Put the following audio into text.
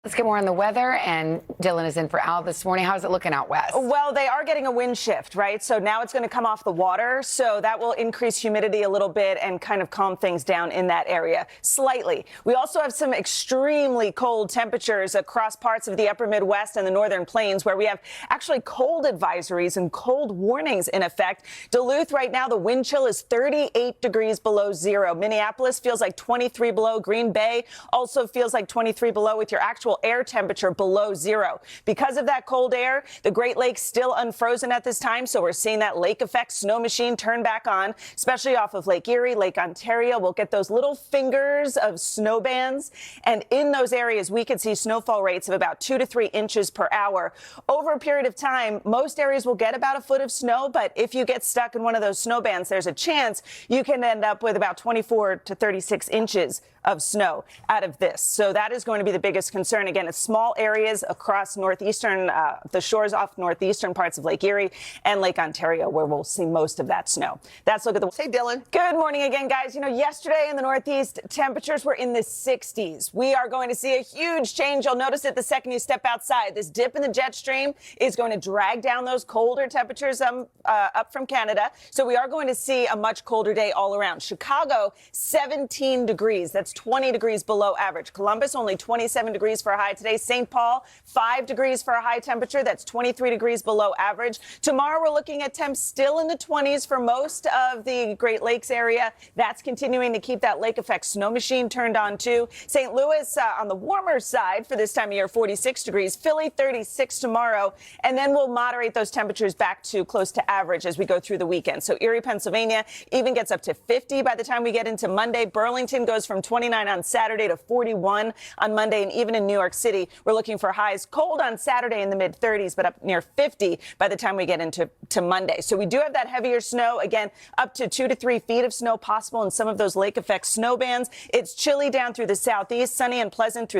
Let's get more on the weather, and Dylan is in for Al this morning. How's it looking out west? Well, they are getting a wind shift, right? So now it's going to come off the water, so that will increase humidity a little bit and kind of calm things down in that area slightly. We also have some extremely cold temperatures across parts of the upper Midwest and the northern plains, where we have actually cold advisories and cold warnings in effect. Duluth right now, the wind chill is 38 degrees below zero. Minneapolis feels like 23 below. Green Bay also feels like 23 below, with your actual air temperature below zero. Because of that cold air, the Great Lakes still unfrozen at this time, so we're seeing that lake effect snow machine turn back on, especially off of Lake Erie, Lake Ontario. We'll get those little fingers of snow bands, and in those areas we could see snowfall rates of about 2 to 3 inches per hour. Over a period of time, most areas will get about a foot of snow, but if you get stuck in one of those snow bands, there's a chance you can end up with about 24 to 36 inches of snow out of this. So that is going to be the biggest concern. Again, it's small areas across northeastern, the shores off northeastern parts of Lake Erie and Lake Ontario, where we'll see most of that snow. That's look at the. Hey, Dylan. Good morning again, guys. You know, yesterday in the Northeast, temperatures were in the 60s. We are going to see a huge change. You'll notice it the second you step outside. This dip in the jet stream is going to drag down those colder temperatures up from Canada. So we are going to see a much colder day all around. Chicago, 17 degrees. That's 20 degrees below average. Columbus, only 27 degrees for a high today. St. Paul, 5 degrees for a high temperature. That's 23 degrees below average. Tomorrow, we're looking at temps still in the 20s for most of the Great Lakes area. That's continuing to keep that lake effect snow machine turned on, too. St. Louis on the warmer side for this time of year, 46 degrees. Philly, 36 tomorrow. And then we'll moderate those temperatures back to close to average as we go through the weekend. So Erie, Pennsylvania even gets up to 50 by the time we get into Monday. Burlington goes from 29 on Saturday to 41 on Monday. And even in New York City, we're looking for highs cold on Saturday in the mid 30s, but up near 50 by the time we get into Monday. So we do have that heavier snow, again, up to 2 to 3 feet of snow possible in some of those lake effect snow bands. It's chilly down through the southeast, sunny and pleasant through the